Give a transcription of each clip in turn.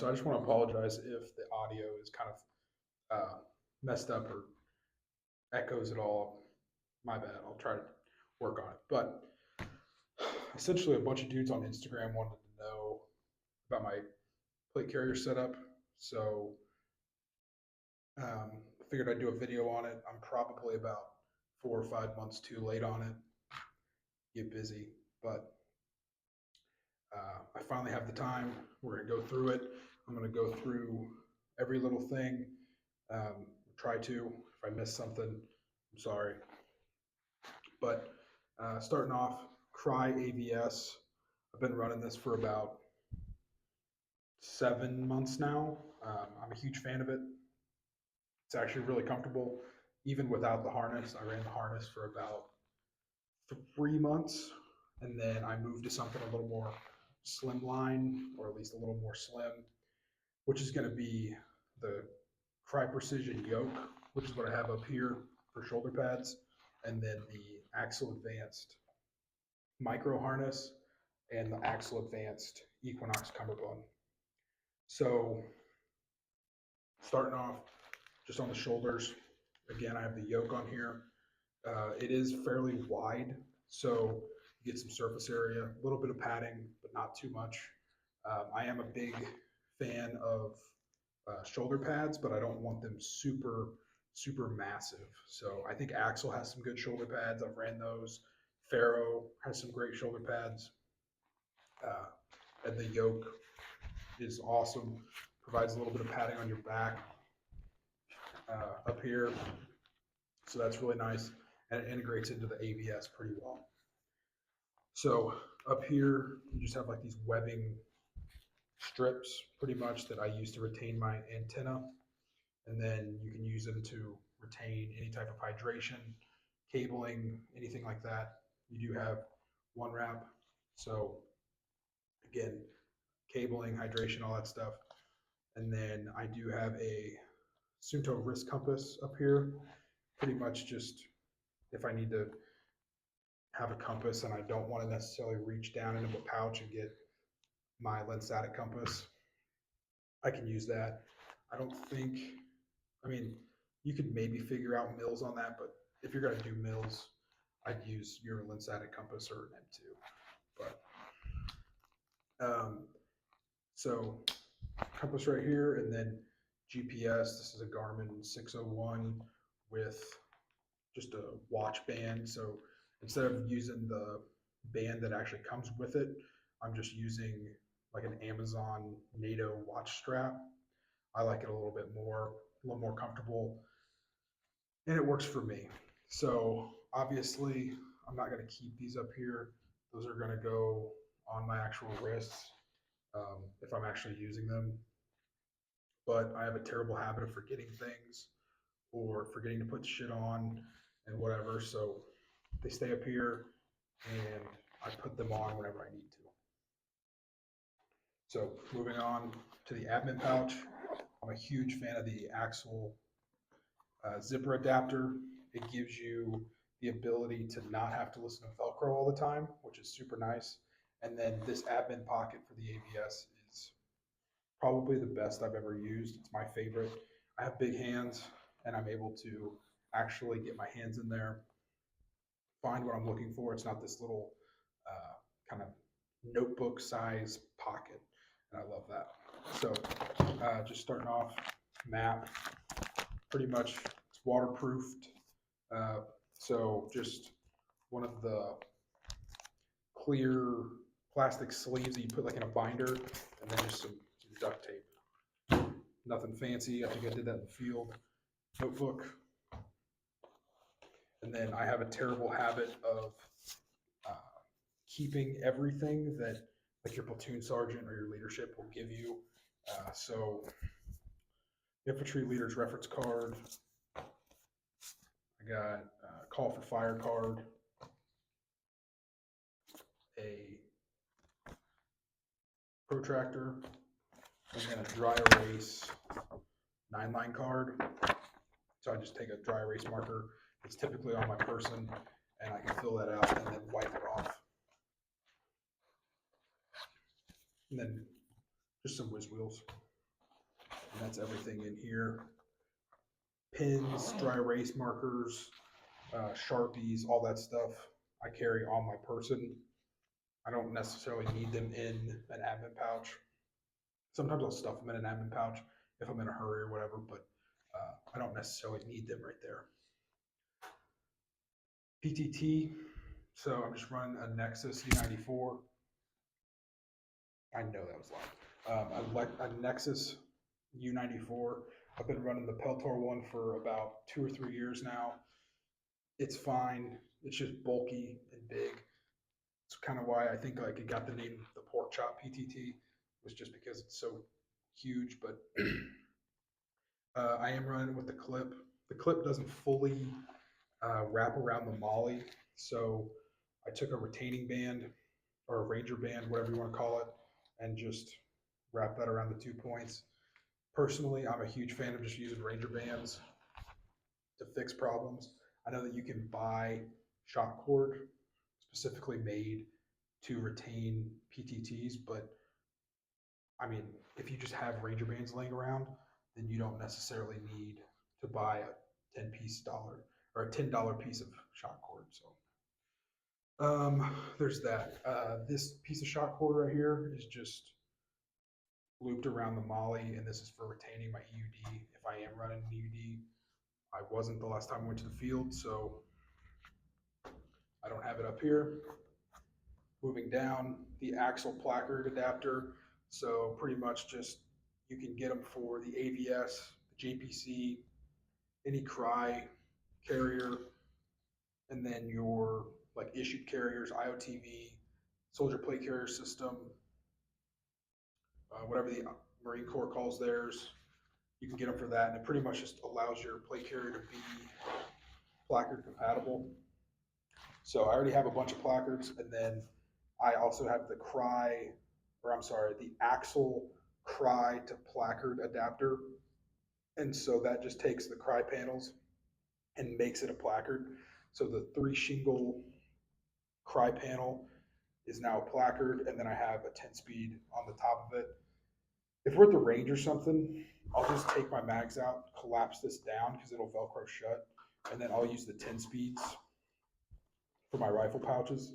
so I just want to apologize if the audio is kind of messed up or echoes at all. My bad. I'll try to work on it. But essentially, a bunch of dudes on Instagram wanted to know about my plate carrier setup. So I figured I'd do a video on it. I'm probably about 4 or 5 months too late on it. Get busy, but I finally have the time. We're gonna go through it. I'm gonna go through every little thing. Try to. If I miss something, I'm sorry. But starting off, Crye AVS. I've been running this for about 7 months now. I'm a huge fan of it. It's actually really comfortable, even without the harness. I ran the harness for about 3 months, and then I moved to something a little more slimline, or at least a little more slim, which is going to be the Crye Precision Yoke, which is what I have up here for shoulder pads, and then the AXL Advanced micro harness and the AXL Advanced Equinox Cummerbund. So starting off just on the shoulders, again, I have the yoke on here. It is fairly wide, so you get some surface area, a little bit of padding, but not too much. I am a big fan of shoulder pads, but I don't want them super massive. So I think AXL has some good shoulder pads. I've ran those. Ferro has some great shoulder pads. And the yoke is awesome. Provides a little bit of padding on your back up here. So that's really nice. And it integrates into the AVS pretty well. So up here, you just have like these webbing strips pretty much that I use to retain my antenna. And then you can use them to retain any type of hydration, cabling, anything like that. You do have one wrap. So again, cabling, hydration, all that stuff. And then I do have a Sunto wrist compass up here. Pretty much just if I need to have a compass and I don't want to necessarily reach down into a pouch and get my lensatic compass, I can use that. I don't think, I mean, you could maybe figure out mils on that, but if you're going to do mils, I'd use your lensatic compass or an M2. But so compass right here, and then GPS. This is a Garmin 601 with just a watch band. So instead of using the band that actually comes with it, I'm just using like an Amazon NATO watch strap. I like it a little more comfortable, and it works for me. So obviously I'm not going to keep these up here. Those are going to go on my actual wrists if I'm actually using them. But I have a terrible habit of forgetting things or forgetting to put shit on and whatever. So they stay up here and I put them on whenever I need to. So moving on to the admin pouch. I'm a huge fan of the AXL zipper adapter. It gives you the ability to not have to listen to Velcro all the time, which is super nice. And then this admin pocket for the AVS is probably the best I've ever used. It's my favorite. I have big hands and I'm able to actually get my hands in there, find what I'm looking for. It's not this little kind of notebook size pocket, and I love that. So just starting off, map, pretty much it's waterproofed. So just one of the clear plastic sleeves that you put like in a binder, and then just some duct tape. Nothing fancy. I think I did that in the field. Notebook. And then I have a terrible habit of keeping everything that like your platoon sergeant or your leadership will give you. So infantry leader's reference card. I got a call for fire card. A protractor. And then a dry erase 9-line card. So I just take a dry erase marker. It's typically on my person, and I can fill that out and then wipe it off. And then just some whiz wheels. And that's everything in here. Pins, dry erase markers, Sharpies, all that stuff I carry on my person. I don't necessarily need them in an admin pouch. Sometimes I'll stuff them in an admin pouch if I'm in a hurry or whatever, but I don't necessarily need them right there. PTT, so I'm just running a Nexus U94. I know that was loud. A Nexus U94. I've been running the Peltor one for about 2 or 3 years now. It's fine. It's just bulky and big. It's kind of why I think like it got the name the Pork Chop PTT, was just because it's so huge. But I am running with the clip. The clip doesn't fully wrap around the molly, so I took a retaining band or a Ranger band, whatever you want to call it, and just wrap that around the 2 points. Personally, I'm a huge fan of just using Ranger bands to fix problems. I know that you can buy shock cord specifically made to retain PTTs, but I mean, if you just have Ranger bands laying around, then you don't necessarily need to buy a $10 or a $10 piece of shock cord. So there's that. This piece of shock cord right here is just looped around the molly, and this is for retaining my EUD if I am running an EUD. I wasn't the last time I went to the field, so I don't have it up here. Moving down, the AXL placard adapter. So pretty much just, you can get them for the AVS, the JPC, any Crye carrier, and then your like issued carriers, IOTV, Soldier Plate Carrier System, whatever the Marine Corps calls theirs. You can get them for that, and it pretty much just allows your plate carrier to be placard compatible. So I already have a bunch of placards, and then I also have the the AXL Crye to placard adapter. And so that just takes the Crye panels and makes it a placard. So the 3 shingle Crye panel is now a placard, and then I have a 10-speed on the top of it. If we're at the range or something, I'll just take my mags out, collapse this down because it'll Velcro shut, and then I'll use the 10 speeds for my rifle pouches.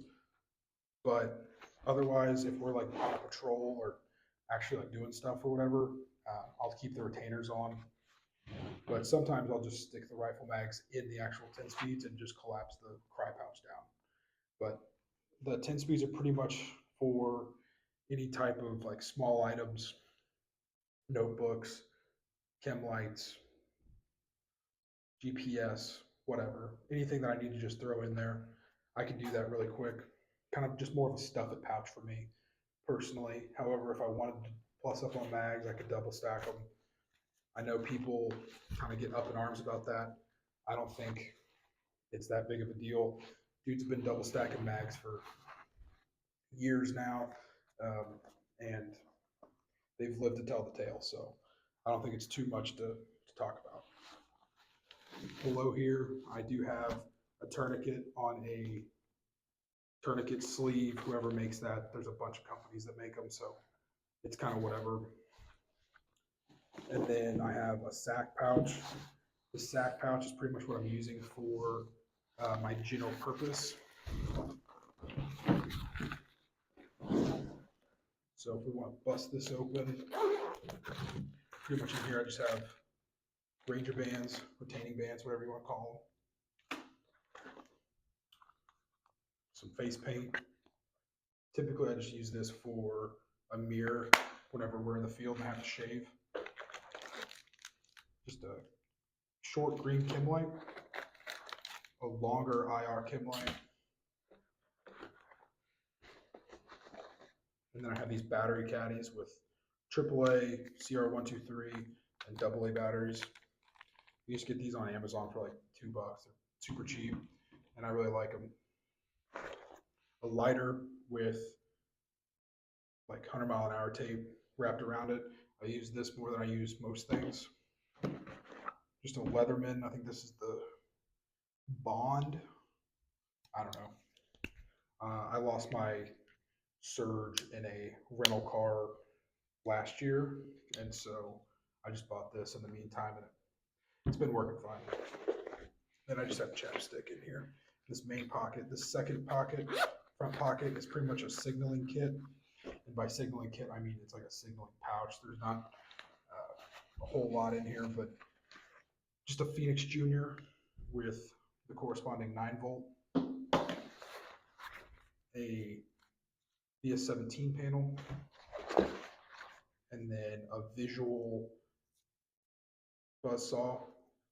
But otherwise, if we're like on a patrol or actually like doing stuff or whatever, I'll keep the retainers on. But sometimes I'll just stick the rifle mags in the actual 10 speeds and just collapse the Crye pouch down. But the 10 speeds are pretty much for any type of like small items, notebooks, chem lights, GPS, whatever, anything that I need to just throw in there. I can do that really quick. Kind of just more of a stuff it pouch for me personally. However, if I wanted to plus up on mags, I could double stack them. I know people kind of get up in arms about that. I don't think it's that big of a deal. Dude's been double stacking mags for years now, and they've lived to tell the tale. So I don't think it's too much to talk about. Below here, I do have a tourniquet on a tourniquet sleeve. Whoever makes that, there's a bunch of companies that make them, so it's kind of whatever. And then I have a sack pouch. The sack pouch is pretty much what I'm using for my general purpose. So if we want to bust this open, pretty much in here I just have Ranger bands, retaining bands, whatever you want to call them. Some face paint. Typically I just use this for a mirror whenever we're in the field and I have to shave. Just a short green chem light, a longer IR chem light, and then I have these battery caddies with AAA, CR123, and AA batteries. You just get these on Amazon for like $2. They're super cheap, and I really like them. A lighter with like 100-mile-an-hour tape wrapped around it. I use this more than I use most things. Just a Leatherman. I think this is the Bond. I don't know. I lost my Surge in a rental car last year, and so I just bought this in the meantime, and it's been working fine. Then I just have chapstick in here. This main pocket, this second pocket, front pocket is pretty much a signaling kit. And by signaling kit, I mean it's like a signaling pouch. There's not a whole lot in here, but just a Phoenix Junior with the corresponding 9-volt, a BS17 panel, and then a visual buzzsaw,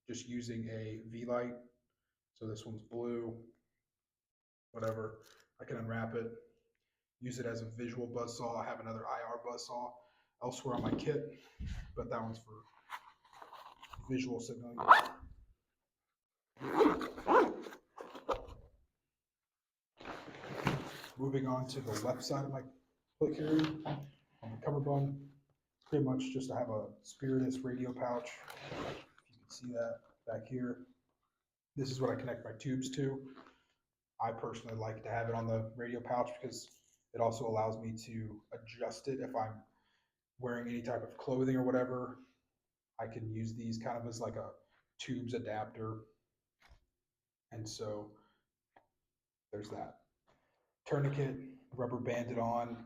just using a V-light. So this one's blue, whatever. I can unwrap it, use it as a visual buzzsaw. I have another IR buzzsaw elsewhere on my kit, but that one's for visual signaling. Moving on to the left side of my plate carrier, on the Cummerbund, pretty much just to have a Spiritus radio pouch. You can see that back here. This is what I connect my tubes to. I personally like to have it on the radio pouch because it also allows me to adjust it if I'm wearing any type of clothing or whatever. I can use these kind of as like a tubes adapter. And so there's that. Tourniquet, rubber banded on.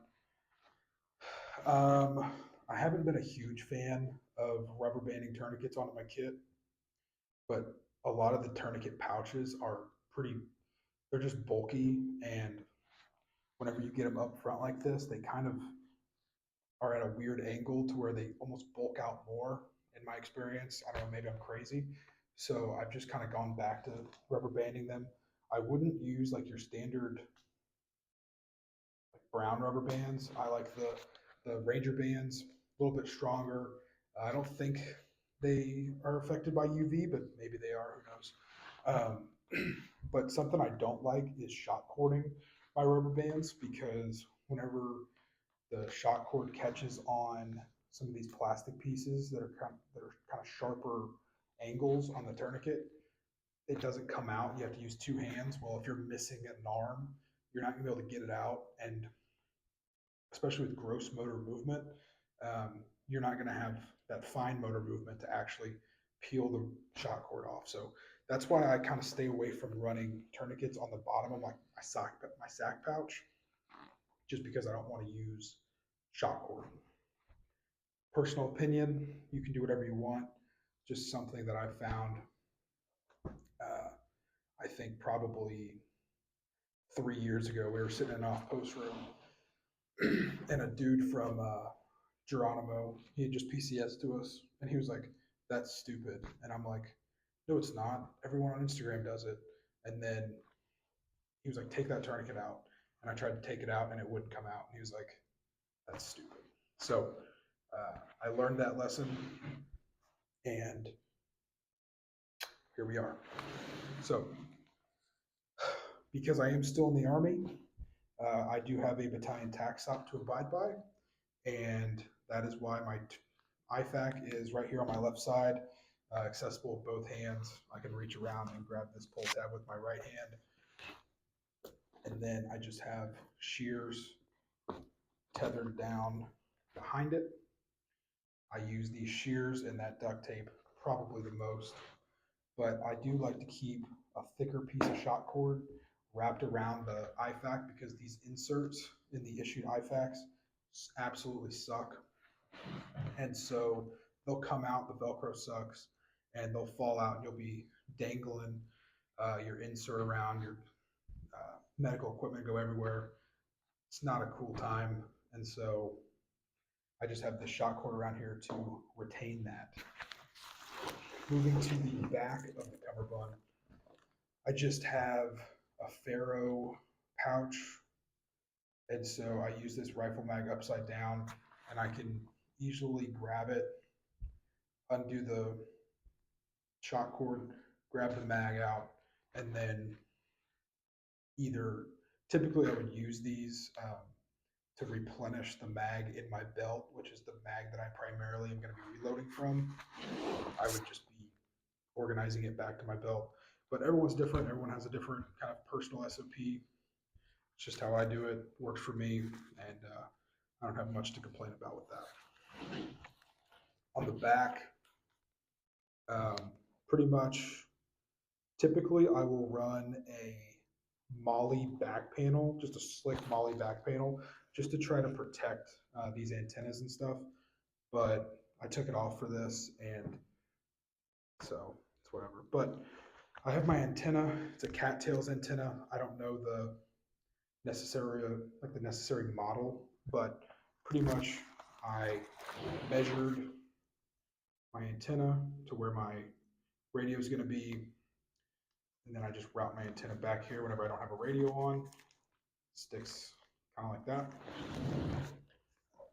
I haven't been a huge fan of rubber banding tourniquets onto my kit, but a lot of the tourniquet pouches are they're just bulky, and whenever you get them up front like this, they kind of are at a weird angle to where they almost bulk out more, in my experience. I don't know, maybe I'm crazy. So I've just kind of gone back to rubber banding them. I wouldn't use like your standard like brown rubber bands. I like the Ranger bands, a little bit stronger. I don't think they are affected by UV, but maybe they are, who knows. But something I don't like is shot cording my rubber bands, because whenever the shot cord catches on some of these plastic pieces that are kind of sharper angles on the tourniquet, it doesn't come out. You have to use two hands. Well, if you're missing an arm, you're not gonna be able to get it out, and especially with gross motor movement, you're not gonna have that fine motor movement to actually peel the shot cord off. So that's why I kind of stay away from running tourniquets on the bottom of my sack pouch, just because I don't want to use shot cord. Personal opinion, you can do whatever you want. Just something that I found, I think probably 3 years ago, we were sitting in an off-post room, and a dude from Geronimo, he had just PCS to us, and he was like, "That's stupid." And I'm like, "No, it's not. Everyone on Instagram does it." And then he was like, "Take that tourniquet out." And I tried to take it out, and it wouldn't come out. And he was like, "That's stupid." So I learned that lesson, and here we are. So because I am still in the Army, I do have a battalion tax stop to abide by, and that is why my IFAK is right here on my left side, accessible with both hands. I can reach around and grab this pull tab with my right hand. And then I just have shears tethered down behind it. I use these shears and that duct tape probably the most, but I do like to keep a thicker piece of shot cord wrapped around the IFAK, because these inserts in the issued IFAKs absolutely suck. And so they'll come out, the Velcro sucks, and they'll fall out, and you'll be dangling your insert around, your medical equipment go everywhere. It's not a cool time. And so I just have this shot cord around here to retain that. Moving to the back of the Cummerbund, I just have a Ferro pouch. And so I use this rifle mag upside down, and I can easily grab it, undo the shot cord, grab the mag out, and then typically I would use these to replenish the mag in my belt, which is the mag that I primarily am going to be reloading from. I would just be organizing it back to my belt. But everyone's different. Everyone has a different kind of personal SOP. It's just how I do it. Works for me, and I don't have much to complain about with that. On the back, pretty much, typically I will run a Molly back panel, just a slick Molly back panel, just to try to protect these antennas and stuff. But I took it off for this, and so it's whatever. But I have my antenna. It's a cattails antenna. I don't know the necessary model, but pretty much I measured my antenna to where my radio is going to be, and then I just route my antenna back here whenever I don't have a radio on. Sticks kind of like that.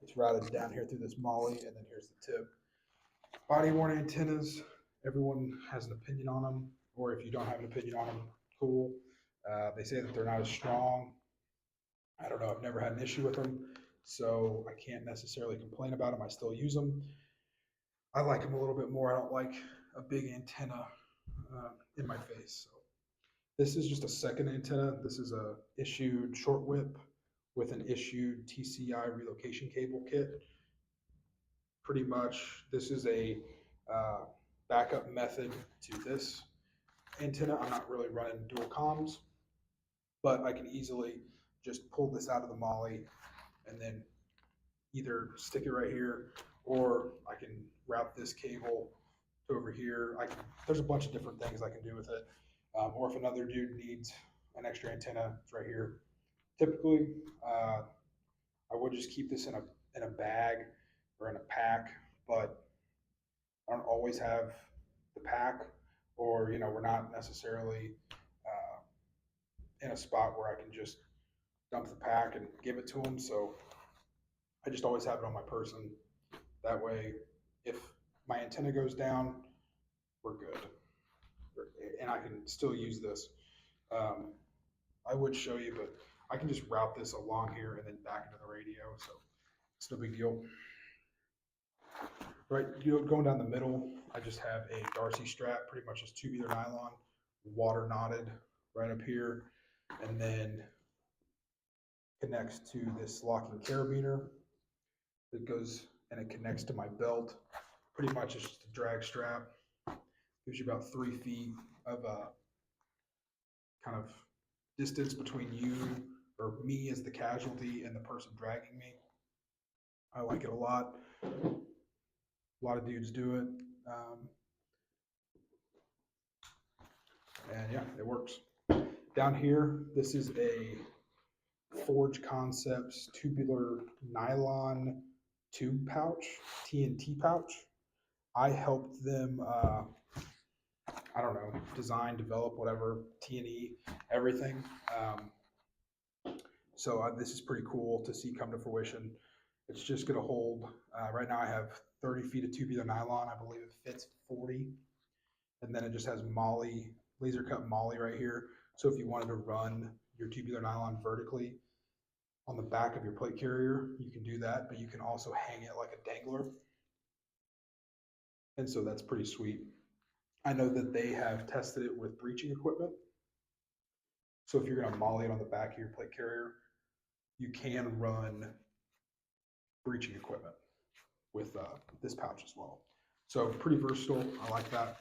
It's routed down here through this molly, and then here's the tip. Body worn antennas, everyone has an opinion on them, or if you don't have an opinion on them, cool. They say that they're not as strong. I don't know, I've never had an issue with them, so I can't necessarily complain about them. I still use them. I like them a little bit more. I don't like a big antenna in my face. So this is just a second antenna. This is a issued short whip with an issued TCI relocation cable kit. Pretty much, this is a backup method to this antenna. I'm not really running dual comms, but I can easily just pull this out of the molly and then either stick it right here, or I can route this cable to over here. There's a bunch of different things I can do with it. Or if another dude needs an extra antenna, it's right here. Typically, I would just keep this in a bag or in a pack, but I don't always have the pack, or we're not necessarily in a spot where I can just dump the pack and give it to them. So I just always have it on my person. That way, if my antenna goes down, we're good, and I can still use this. I would show you, but I can just route this along here and then back into the radio, so it's no big deal. Right, going down the middle, I just have a Darcy strap, pretty much just tubular nylon, water knotted right up here, and then connects to this locking carabiner that goes, and it connects to my belt. Pretty much it's just a drag strap. Gives you about 3 feet of kind of distance between you or me as the casualty and the person dragging me. I like it a lot. A lot of dudes do it. And yeah, it works. Down here, this is a Forge Concepts tubular nylon tube pouch, TNT pouch. I helped them, I don't know, design, develop, whatever, T&E, everything. So this is pretty cool to see come to fruition. It's just going to hold, right now I have 30 feet of tubular nylon. I believe it fits 40. And then it just has Molly, laser cut Molly right here. So if you wanted to run your tubular nylon vertically on the back of your plate carrier, you can do that, but you can also hang it like a dangler. And so that's pretty sweet. I know that they have tested it with breaching equipment. So if you're going to molly it on the back of your plate carrier, you can run breaching equipment with this pouch as well. So pretty versatile. I like that.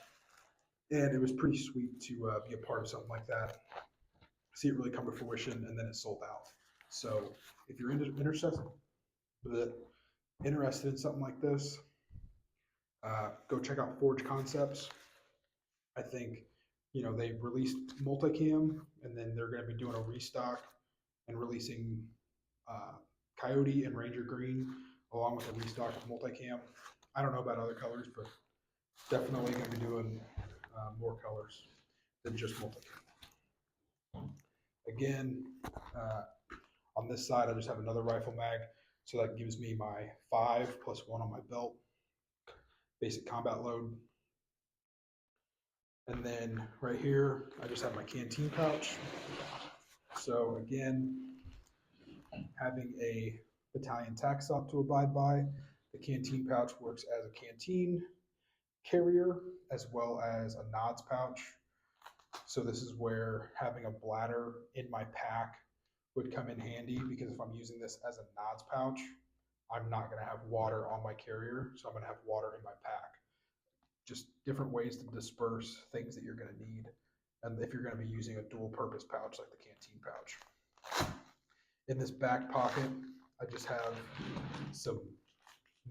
And it was pretty sweet to be a part of something like that. See it really come to fruition, and then it sold out. So if you're interested in something like this, go check out Forge Concepts. I think, they released multicam, and then they're going to be doing a restock and releasing Coyote and Ranger Green along with a restock of multicam. I don't know about other colors, but definitely going to be doing more colors than just multicam. Again, on this side, I just have another rifle mag, so that gives me my 5 plus 1 on my belt, basic combat load. And then right here, I just have my canteen pouch. So again, having a battalion tack stop to abide by, the canteen pouch works as a canteen carrier as well as a nods pouch. So this is where having a bladder in my pack would come in handy, because if I'm using this as a nods pouch, I'm not going to have water on my carrier, so I'm going to have water in my pack. Just different ways to disperse things that you're going to need, and if you're going to be using a dual purpose pouch like the Canteen pouch. In this back pocket, I just have some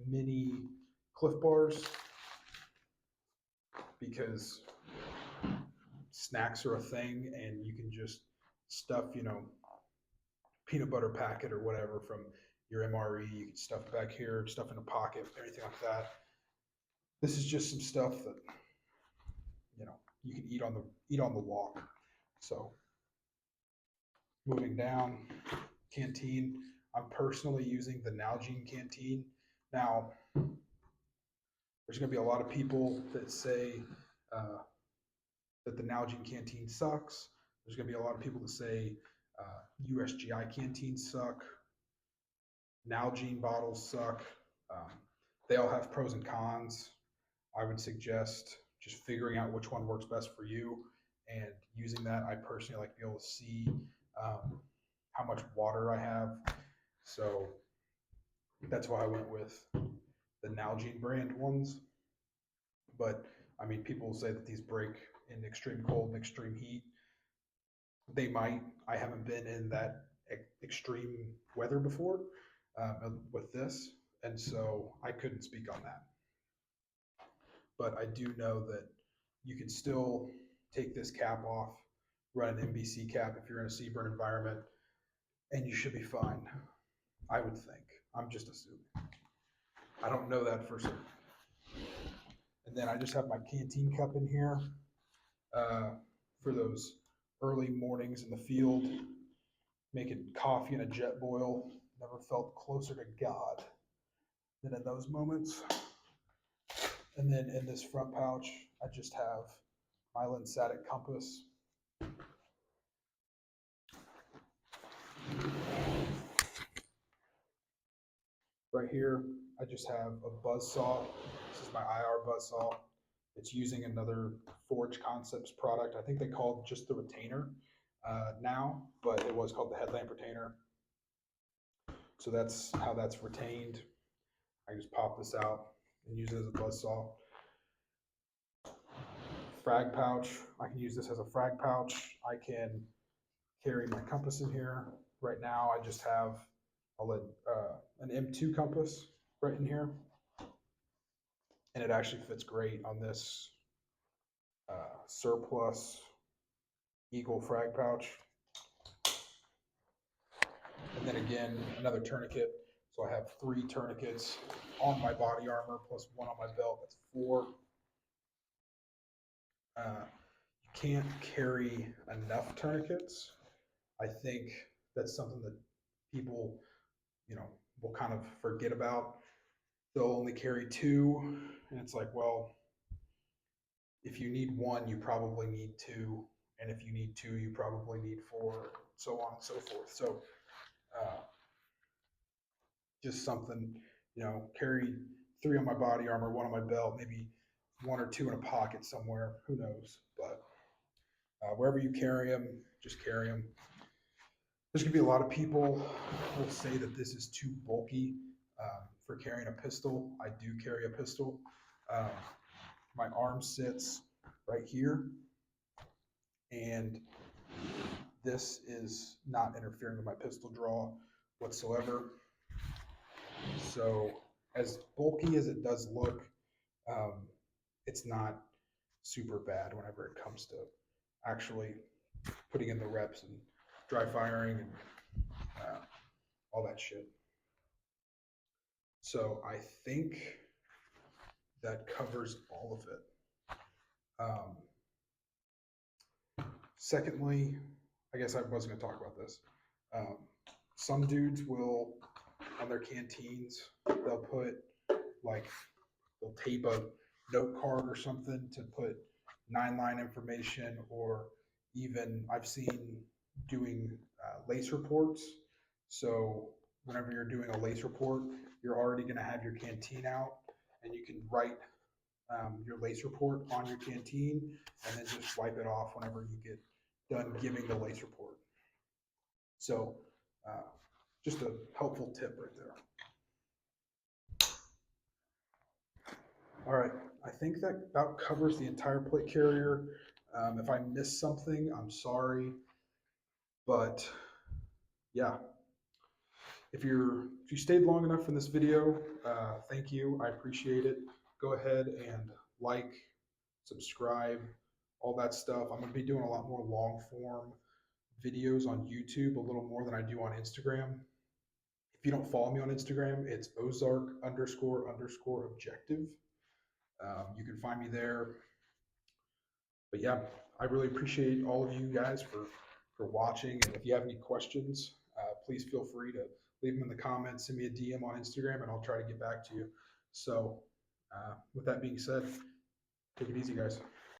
mini Cliff Bars, because snacks are a thing, and you can just stuff, peanut butter packet or whatever from your MRE. You can stuff it back here, stuff in a pocket, anything like that. This is just some stuff that you can eat on the walk. So moving down, Canteen. I'm personally using the Nalgene Canteen. Now, there's going to be a lot of people that say that the Nalgene Canteen sucks. There's going to be a lot of people that say USGI canteens suck. Nalgene bottles suck. They all have pros and cons. I would suggest just figuring out which one works best for you and using that. I personally like to be able to see how much water I have. So that's why I went with the Nalgene brand ones. But I mean, people say that these break in extreme cold and extreme heat. They might. I haven't been in that extreme weather before with this, and so I couldn't speak on that. But I do know that you can still take this cap off, run an MBC cap if you're in a CBurn environment, and you should be fine. I would think. I'm just assuming. I don't know that for certain. And then I just have my Canteen cup in here for those early mornings in the field, making coffee in a jet boil. Never felt closer to God than in those moments. And then in this front pouch, I just have my Lensatic compass. Right here, I just have a buzzsaw. This is my IR buzzsaw. It's using another Forge Concepts product. I think they called just the retainer now, but it was called the headlamp retainer. So that's how that's retained. I just pop this out and use it as a buzzsaw. Frag pouch. I can use this as a frag pouch. I can carry my compass in here. Right now, I just have an M2 compass right in here, and it actually fits great on this surplus Eagle frag pouch. And then again, another tourniquet. So I have 3 tourniquets on my body armor plus 1 on my belt. That's 4. You can't carry enough tourniquets. I think that's something that people, will kind of forget about. They'll only carry 2, and it's like, well, if you need 1, you probably need 2, and if you need 2, you probably need 4, so on and so forth. So just something, carry 3 on my body armor, 1 on my belt, maybe 1 or 2 in a pocket somewhere, who knows. But wherever you carry them, just carry them. There's gonna be a lot of people who will say that this is too bulky for carrying a pistol. I do carry a pistol. My arm sits right here, and this is not interfering with my pistol draw whatsoever. So as bulky as it does look, it's not super bad whenever it comes to actually putting in the reps and dry firing and all that shit. So I think that covers all of it. Secondly, I guess I wasn't going to talk about this. Some dudes will, on their canteens, they'll tape a note card or something to put 9-line information, or even I've seen doing lace reports. So whenever you're doing a lace report, you're already going to have your canteen out, and you can write your lace report on your canteen and then just wipe it off whenever you get done giving the lace report. So just a helpful tip right there. All right, I think that about covers the entire plate carrier. If I missed something, I'm sorry, but yeah, if you stayed long enough in this video, thank you. I appreciate it. Go ahead and like, subscribe, all that stuff. I'm going to be doing a lot more long form videos on YouTube, a little more than I do on Instagram. If you don't follow me on Instagram, it's Ozark__objective. You can find me there. But yeah, I really appreciate all of you guys for watching. And if you have any questions, please feel free to leave them in the comments, send me a DM on Instagram, and I'll try to get back to you. So, with that being said, take it easy, guys.